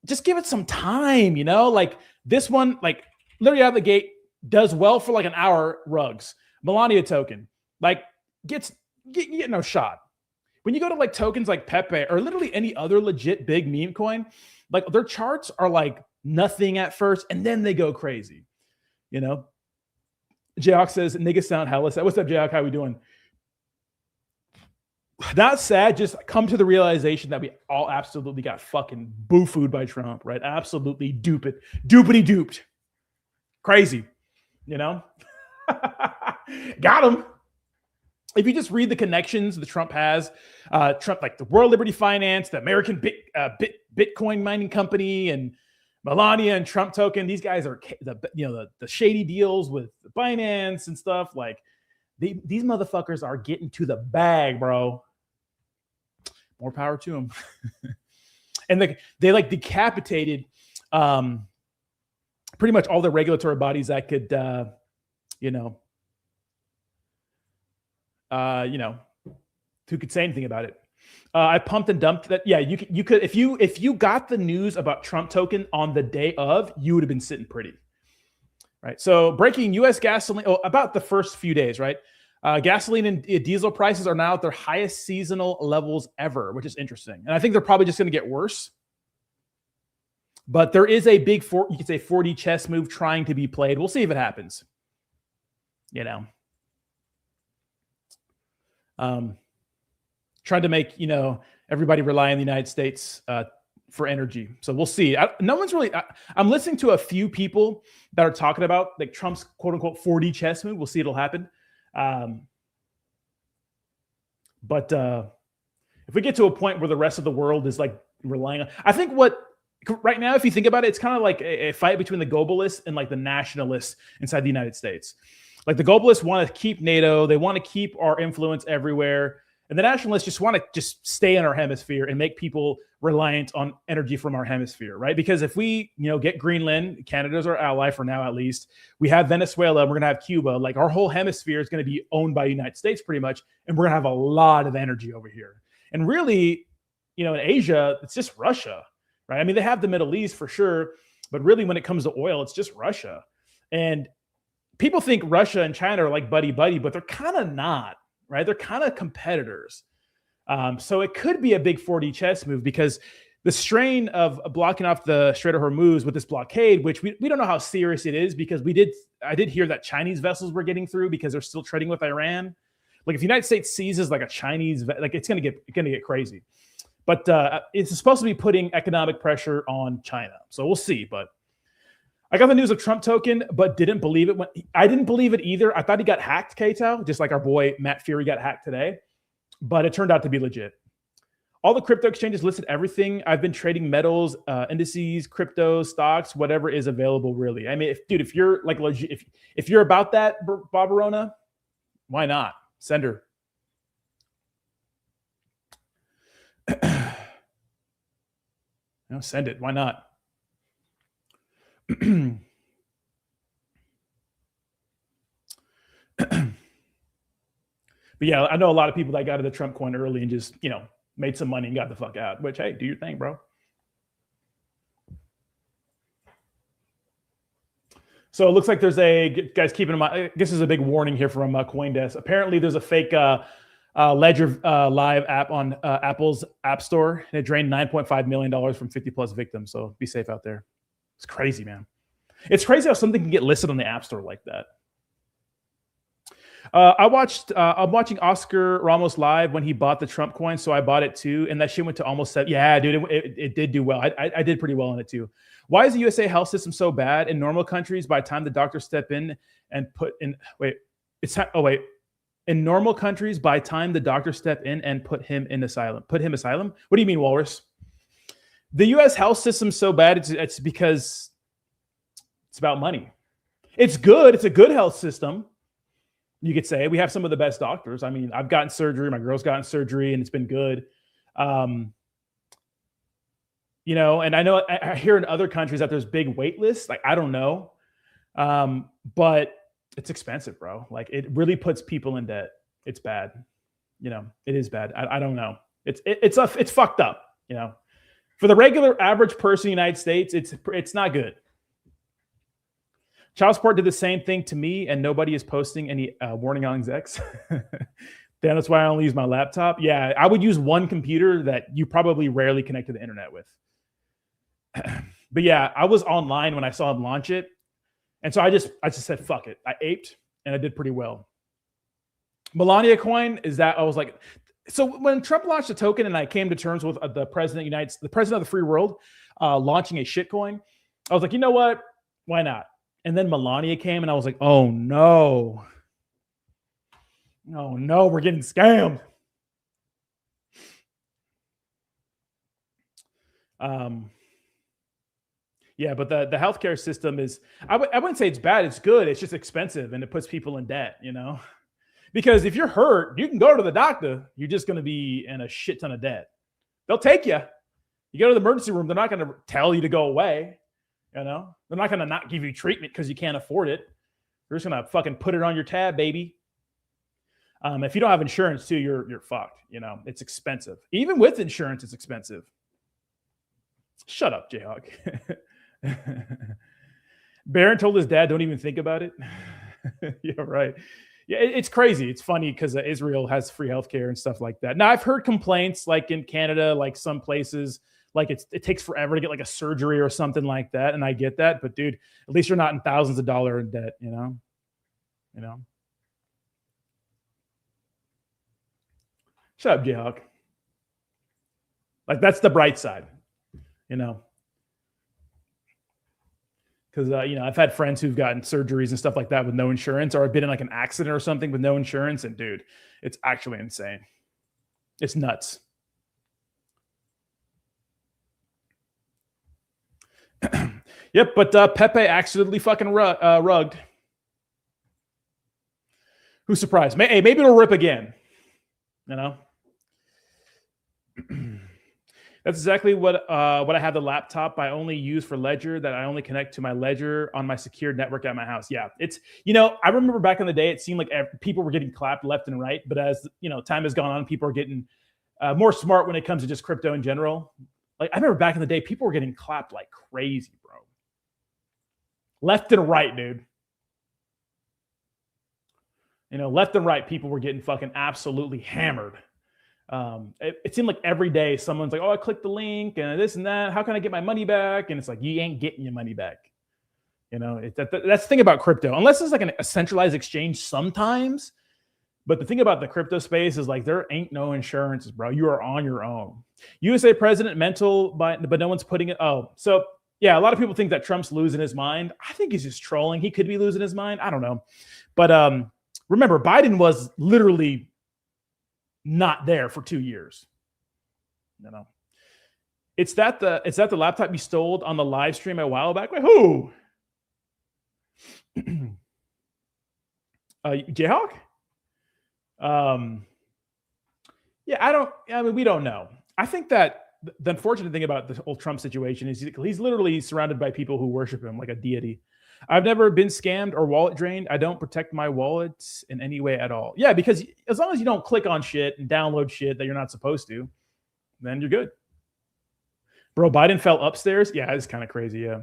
just give it some time, you know, like this one, like literally out of the gate does well for like an hour. Rugs, Melania token, like get no shot. When you go to like tokens like Pepe or literally any other legit big meme coin, like their charts are like nothing at first and then they go crazy, you know. Jayok says, niggas sound hella sad. What's up, Jayok? How we doing? Not sad, just come to the realization that we all absolutely got fucking boo-fooed by Trump, right? Absolutely doopity duped. Crazy, you know? Got him. If you just read the connections that Trump has, Trump, like the World Liberty Finance, the American Bitcoin mining company, and Melania and Trump token, these guys are the shady deals with Binance and stuff. Like these motherfuckers are getting to the bag, bro. More power to them. And they like decapitated pretty much all the regulatory bodies that could, who could say anything about it. I pumped and dumped that. Yeah, you could if you got the news about Trump token on the day of, you would have been sitting pretty. Right. So breaking U.S. gasoline about the first few days, right? Gasoline and diesel prices are now at their highest seasonal levels ever, which is interesting. And I think they're probably just going to get worse. But there is a big, you could say 4D chess move trying to be played. We'll see if it happens. You know, trying to make, everybody rely on the United States for energy. So we'll see. No one's really, I'm listening to a few people that are talking about like Trump's quote unquote 4D chess move. We'll see it'll happen. But if we get to a point where the rest of the world is like relying on, I think right now, if you think about it, it's kind of like a fight between the globalists and like the nationalists inside the United States. Like the globalists want to keep NATO. They want to keep our influence everywhere. And the nationalists just want to just stay in our hemisphere and make people reliant on energy from our hemisphere, right? Because if we, get Greenland, Canada's our ally for now, at least. We have Venezuela, and we're going to have Cuba. Like our whole hemisphere is going to be owned by the United States pretty much. And we're going to have a lot of energy over here. And really, in Asia, it's just Russia, right? I mean, they have the Middle East for sure. But really, when it comes to oil, it's just Russia. And people think Russia and China are like buddy-buddy, but they're kind of not. Right? They're kind of competitors. So it could be a big 4D chess move because the strain of blocking off the Strait of Hormuz with this blockade, which we don't know how serious it is because I did hear that Chinese vessels were getting through because they're still trading with Iran. Like if the United States seizes like a Chinese, like it's going to get crazy. But it's supposed to be putting economic pressure on China. So we'll see. But I got the news of Trump token, but didn't believe it. I didn't believe it either. I thought he got hacked, K-Tao, just like our boy Matt Fury got hacked today. But it turned out to be legit. All the crypto exchanges listed everything. I've been trading metals, indices, crypto, stocks, whatever is available, really. I mean, if you're like legit, if you're about that, Barbarona, why not? Send her. Send it. Why not? But yeah, I know a lot of people that got into the Trump coin early and just, made some money and got the fuck out, which, hey, do your thing, bro. So it looks like there's guys keeping in mind, this is a big warning here from CoinDesk. Apparently there's a fake Ledger Live app on Apple's App Store. And it drained $9.5 million from 50 plus victims. So be safe out there. It's crazy, man. It's crazy how something can get listed on the App Store like that. I'm watching Oscar Ramos live when he bought the Trump coin, so I bought it too, and that shit went to almost 7. Yeah, dude, it did do well. I did pretty well on it too. Why is the USA health system so bad? In normal countries, by the time the doctors step in and in normal countries, by the time the doctors step in and put him asylum. What do you mean, Walrus? The U.S. health system's so bad, it's because it's about money. It's good. It's a good health system. You could say we have some of the best doctors. I mean, I've gotten surgery. My girl's gotten surgery, and it's been good. And I know I hear in other countries that there's big wait lists. Like, I don't know. But it's expensive, bro. Like, it really puts people in debt. It's bad. It is bad. I don't know. It's fucked up. For the regular average person in the United States, it's not good. Child support did the same thing to me, and nobody is posting any warning on execs. Then that's why I only use my laptop. Yeah, I would use one computer that you probably rarely connect to the internet with. But yeah, I was online when I saw him launch it. And so I just said, fuck it. I aped, and I did pretty well. Melania coin is that I was like, so when Trump launched the token and I came to terms with the president of the free world launching a shit coin, I was like, you know what? Why not? And then Melania came and I was like, oh no. Oh no, we're getting scammed. Yeah, but the healthcare system is, I wouldn't say it's bad, it's good. It's just expensive and it puts people in debt, Because if you're hurt, you can go to the doctor. You're just going to be in a shit ton of debt. They'll take you. You go to the emergency room, they're not going to tell you to go away. They're not going to not give you treatment because you can't afford it. They're just going to fucking put it on your tab, baby. If you don't have insurance too, you're fucked. You know, it's expensive. Even with insurance, it's expensive. Shut up, Jayhawk. Barron told his dad, "Don't even think about it." Yeah, right. Yeah, it's crazy. It's funny because Israel has free healthcare and stuff like that. Now, I've heard complaints like in Canada, like some places, like it takes forever to get like a surgery or something like that, and I get that. But dude, at least you're not in thousands of dollars in debt. You know. Shut up, Jayhawk. Like that's the bright side, you know. Because I've had friends who've gotten surgeries and stuff like that with no insurance, or I've been in like an accident or something with no insurance, and dude, it's actually insane. It's nuts. Yep, but Pepe accidentally fucking rugged. Who's surprised? Hey, maybe it'll rip again. You know. That's exactly what I have the laptop I only use for Ledger, that I only connect to my Ledger on my secured network at my house. Yeah, it's, I remember back in the day, it seemed like people were getting clapped left and right. But as, time has gone on, people are getting more smart when it comes to just crypto in general. Like I remember back in the day, people were getting clapped like crazy, bro. Left and right, dude. Left and right, people were getting fucking absolutely hammered. It seemed like every day someone's like, "Oh, I clicked the link and this and that. How can I get my money back?" And it's like, you ain't getting your money back. That's the thing about crypto. Unless it's like a centralized exchange sometimes. But the thing about the crypto space is like there ain't no insurances, bro. You are on your own. USA president mental, but no one's putting it. Oh, so yeah, a lot of people think that Trump's losing his mind. I think he's just trolling. He could be losing his mind. I don't know. But remember, Biden was literally not there for 2 years. It's that the laptop you stole on the live stream a while back. Wait, who? Jayhawk? Yeah, we don't know. I think that the unfortunate thing about the whole Trump situation is he's literally surrounded by people who worship him like a deity. I've never been scammed or wallet drained. I don't protect my wallets in any way at all. Yeah, because as long as you don't click on shit and download shit that you're not supposed to, then you're good. Bro, Biden fell upstairs. Yeah, it's kind of crazy. Yeah.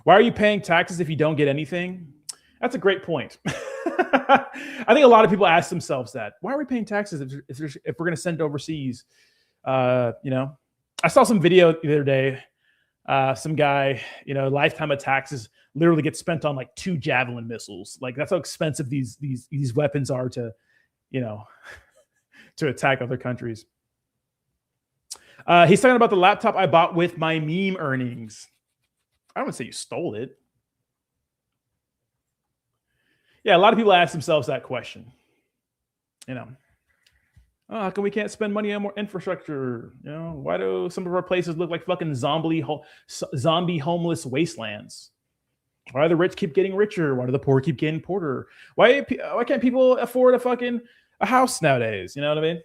Why are you paying taxes if you don't get anything? That's a great point. I think a lot of people ask themselves that. Why are we paying taxes if we're going to send it overseas? I saw some video the other day. Some guy, lifetime of taxes literally gets spent on like 2 Javelin missiles. Like that's how expensive these weapons are to attack other countries. He's talking about the laptop I bought with my meme earnings. I don't want to say you stole it. Yeah, a lot of people ask themselves that question. Oh, how come we can't spend money on more infrastructure? Why do some of our places look like fucking zombie homeless wastelands? Why do the rich keep getting richer? Why do the poor keep getting poorer? Why can't people afford a house nowadays? You know what I mean?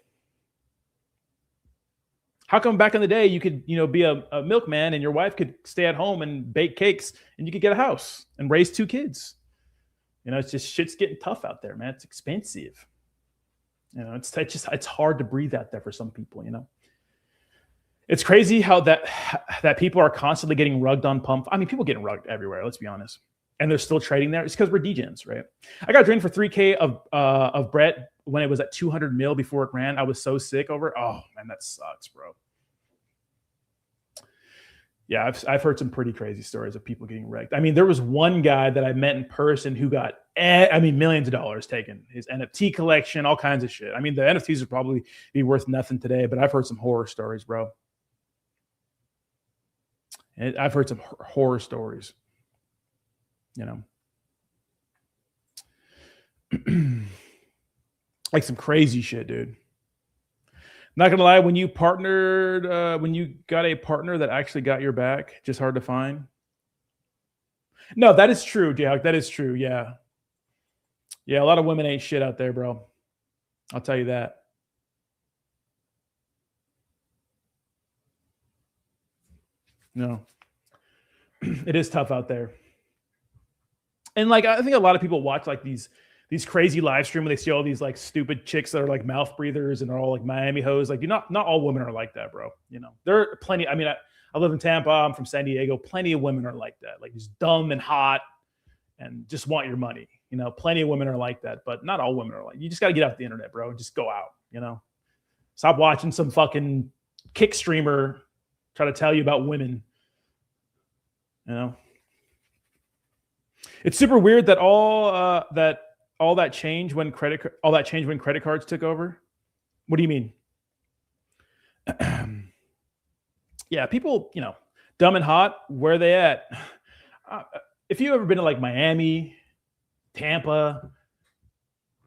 How come back in the day you could, be a milkman and your wife could stay at home and bake cakes and you could get a house and raise 2 kids? It's just shit's getting tough out there, man. It's expensive. It's hard to breathe out there for some people, It's crazy how that people are constantly getting rugged on pump. I mean, people getting rugged everywhere, let's be honest. And they're still trading there. It's because we're degens, right? I got drained for 3K of Brett when it was at 200 mil before it ran. I was so sick over it. Oh, man, that sucks, bro. Yeah, I've heard some pretty crazy stories of people getting wrecked. I mean, there was one guy that I met in person who got, millions of dollars taken. His NFT collection, all kinds of shit. I mean, the NFTs would probably be worth nothing today, but I've heard some horror stories, bro. And I've heard some horror stories. Like some crazy shit, dude. Not gonna lie, when you got a partner that actually got your back, just hard to find. No, that is true, Jayhawk. That is true. Yeah. Yeah, a lot of women ain't shit out there, bro. I'll tell you that. No. It is tough out there. And like I think a lot of people watch like these these crazy live stream where they see all these like stupid chicks that are like mouth breathers and are all like Miami hoes. Like, not all women are like that, bro. You know, there are plenty. I mean, I live in Tampa. I'm from San Diego. Plenty of women are like that, like just dumb and hot and just want your money. You know, plenty of women are like that, but not all women are like. You just got to get off the internet, bro, and just go out. You know, stop watching some fucking kick streamer try to tell you about women. You know, it's super weird that all that changed when credit cards took over. What do you mean? Yeah, people, you know, dumb and hot. Where are they at? If you've ever been to like Miami, Tampa,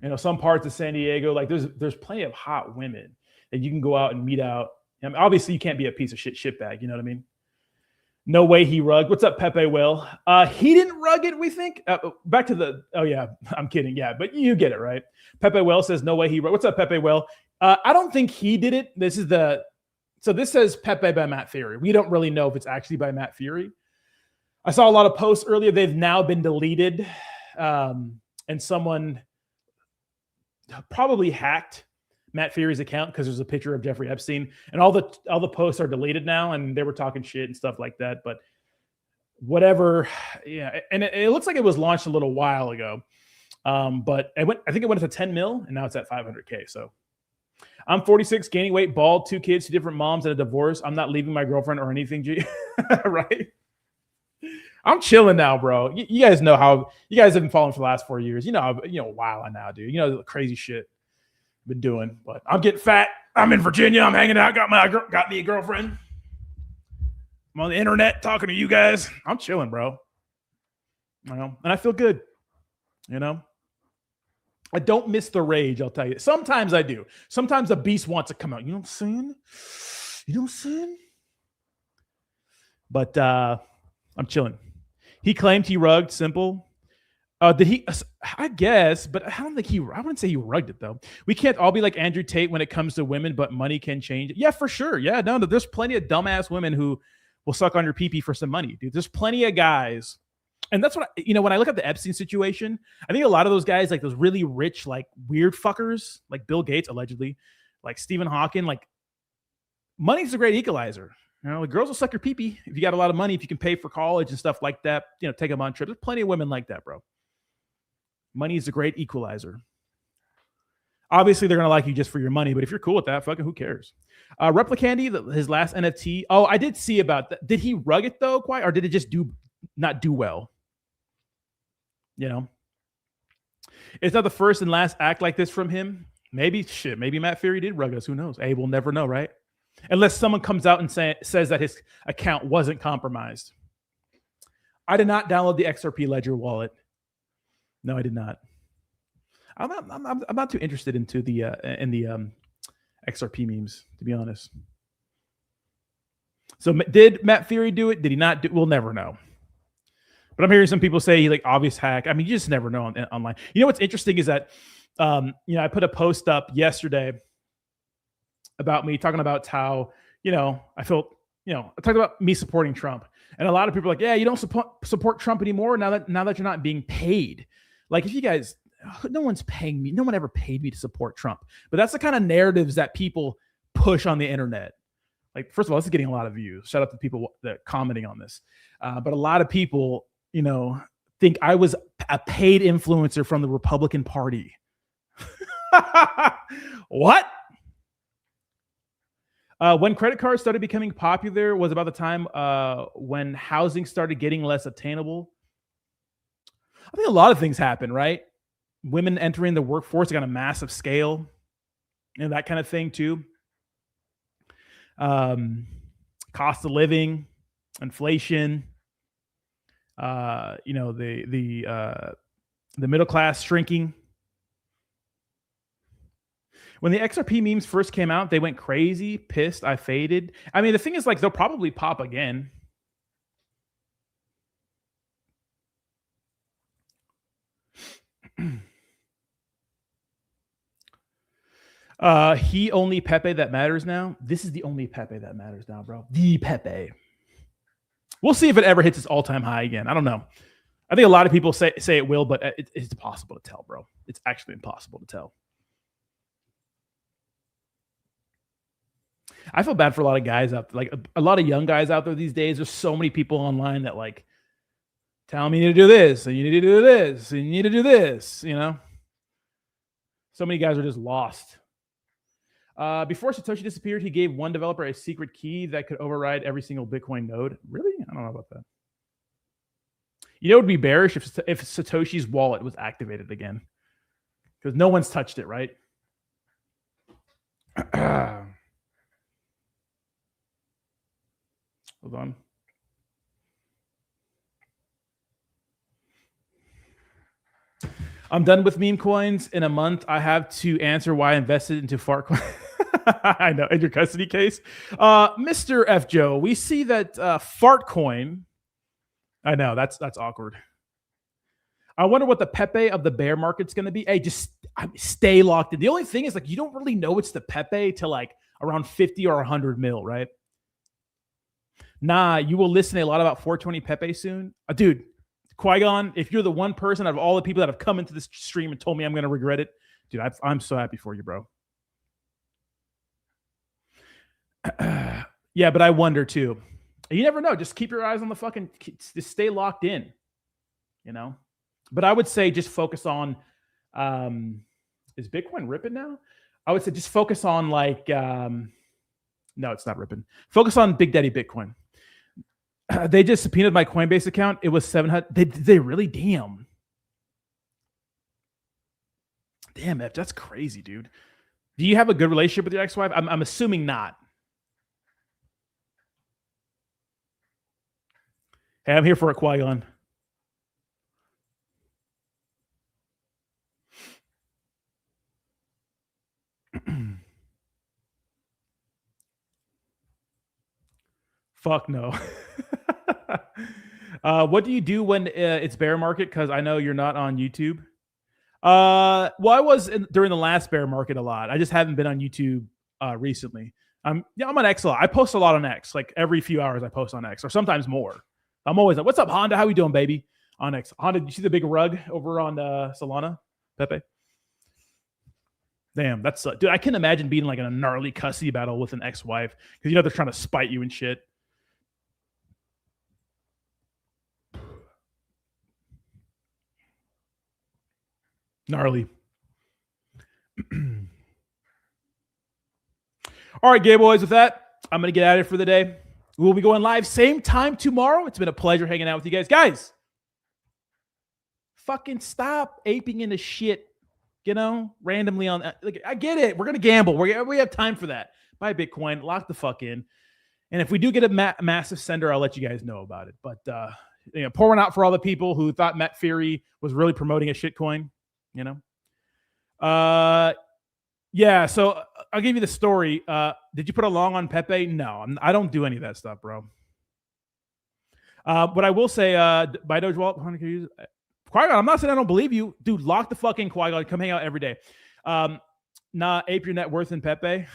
you know, some parts of San Diego, like there's plenty of hot women that you can go out and meet out. I mean, obviously, you can't be a piece of shit bag. You know what I mean? No way he rugged. What's up, Pepe Will? He didn't rug it, we think. Back to the, oh yeah, I'm kidding. Yeah, but you get it, right? Pepe Will says no way he rugged. What's up, Pepe Will? I don't think he did it. So this says Pepe by Matt Fury. We don't really know if it's actually by Matt Fury. I saw a lot of posts earlier. They've now been deleted. And someone probably hacked Matt Fury's account because there's a picture of Jeffrey Epstein, and all the posts are deleted now, and they were talking shit and stuff like that. But whatever, yeah. And it looks like it was launched a little while ago, but I think it went to 10 mil, and now it's at 500K. So I'm 46, gaining weight, bald, 2 kids, 2 different moms, and a divorce. I'm not leaving my girlfriend or anything. Right? I'm chilling now, bro. You guys know how you guys have been following for the last 4 years. You know why I now do. You know the crazy shit I've been doing. But I'm getting fat. I'm in Virginia. I'm hanging out. Got me a girlfriend. I'm on the internet talking to you guys. I'm chilling, bro. You know, and I feel good. You know, I don't miss the rage. I'll tell you. Sometimes I do. Sometimes the beast wants to come out. You know what I'm saying? You know what I'm saying? But I'm chilling. He claimed he rugged. Simple. Did he? I guess, but I don't think I wouldn't say he rugged it though. We can't all be like Andrew Tate when it comes to women, but money can change it. Yeah, for sure. Yeah, no, there's plenty of dumbass women who will suck on your pee-pee for some money, dude. There's plenty of guys, and that's what when I look at the Epstein situation, I think a lot of those guys, like those really rich, like weird fuckers, like Bill Gates allegedly, like Stephen Hawking, like money's a great equalizer. You know, the girls will suck your pee-pee if you got a lot of money, if you can pay for college and stuff like that. You know, take them on trips. There's plenty of women like that, bro. Money is a great equalizer. Obviously, they're going to like you just for your money, but if you're cool with that, fucking who cares? Replicandy, his last NFT. Oh, I did see about that. Did he rug it though, quite, or did it just not do well? You know, it's not the first and last act like this from him. Maybe Matt Fury did rug us. Who knows? Hey, we'll never know, right? Unless someone comes out and says that his account wasn't compromised. I did not download the XRP Ledger wallet. No, I did not. I'm not too interested into the XRP memes, to be honest. So did Matt Fury do it? Did he not? We'll never know. But I'm hearing some people say he like obvious hack. I mean, you just never know online. You know what's interesting is that I put a post up yesterday about me talking about how I felt I talked about me supporting Trump, and a lot of people are like, yeah, you don't support Trump anymore now that you're not being paid. Like, if you guys, no one's paying me. No one ever paid me to support Trump. But that's the kind of narratives that people push on the internet. Like, first of all, this is getting a lot of views. Shout out to people that commenting on this. But a lot of people, think I was a paid influencer from the Republican Party. What? When credit cards started becoming popular was about the time when housing started getting less attainable. I think a lot of things happened, right? Women entering the workforce on a massive scale and that kind of thing too. Cost of living, inflation, the middle class shrinking. When the XRP memes first came out, they went crazy, pissed, I faded. I mean, the thing is, like, they'll probably pop again. He only Pepe that matters now. This is the only Pepe that matters now, bro. The Pepe. We'll see if it ever hits its all-time high again. I don't know. I think a lot of people say it will, but it's impossible to tell, bro. It's actually impossible to tell. I feel bad for a lot of guys out there, like a lot of young guys out there these days. There's so many people online that like tell me you need to do this, and you need to do this, and you need to do this, you know? So many guys are just lost. Before Satoshi disappeared, he gave one developer a secret key that could override every single Bitcoin node. Really? I don't know about that. You know, it would be bearish if Satoshi's wallet was activated again, because no one's touched it, right? Hold on. I'm done with meme coins. In a month, I have to answer why I invested into fart coin. I know, in your custody case. Mr. F. Joe, we see that fart coin. I know, that's awkward. I wonder what the Pepe of the bear market's going to be. Hey, just stay locked in. The only thing is, like, you don't really know it's the Pepe till like around 50 or 100 mil, right? Nah, you will listen a lot about 420 Pepe soon. Dude, Qui-Gon, if you're the one person out of all the people that have come into this stream and told me I'm going to regret it, dude, I'm so happy for you, bro. Yeah, but I wonder too. You never know. Just keep your eyes on the fucking, just stay locked in, you know? But I would say just focus on, is Bitcoin ripping now? I would say just focus on like, no, it's not ripping. Focus on Big Daddy Bitcoin. They just subpoenaed my Coinbase account. It was 700. They really, damn. Damn, F, that's crazy, dude. Do you have a good relationship with your ex-wife? I'm assuming not. Hey, I'm here for a Qui-Gon. Fuck no. What do you do when it's bear market? Because I know you're not on YouTube. Well, I was during the last bear market a lot. I just haven't been on YouTube recently. I'm on X a lot. I post a lot on X. Like every few hours I post on X, or sometimes more. I'm always like, what's up, Honda? How we doing, baby? On X. Honda, did you see the big rug over on Solana? Pepe? Damn, that's dude, I can imagine being like in a gnarly custody battle with an ex-wife, because you know they're trying to spite you and shit. Gnarly. All right, gay boys, with that, I'm going to get out of here for the day. We will be going live same time tomorrow. It's been a pleasure hanging out with you guys. Guys, fucking stop aping into shit, you know, randomly on. Like, I get it. We're going to gamble. We have time for that. Buy Bitcoin. Lock the fuck in. And if we do get a massive sender, I'll let you guys know about it. But, you know, pour one out for all the people who thought Matt Fury was really promoting a shitcoin, you know? Yeah, so I'll give you the story. Did you put a long on Pepe? No, I don't do any of that stuff, bro. What I will say, by Doge Wallet, Qui-Gon, I'm not saying I don't believe you. Dude, lock the fucking Qui-Gon. Come hang out every day. Nah, ape your net worth in Pepe.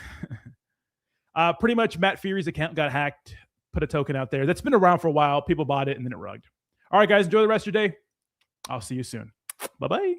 Pretty much Matt Fury's account got hacked. Put a token out there. That's been around for a while. People bought it and then it rugged. All right, guys, enjoy the rest of your day. I'll see you soon. Bye-bye.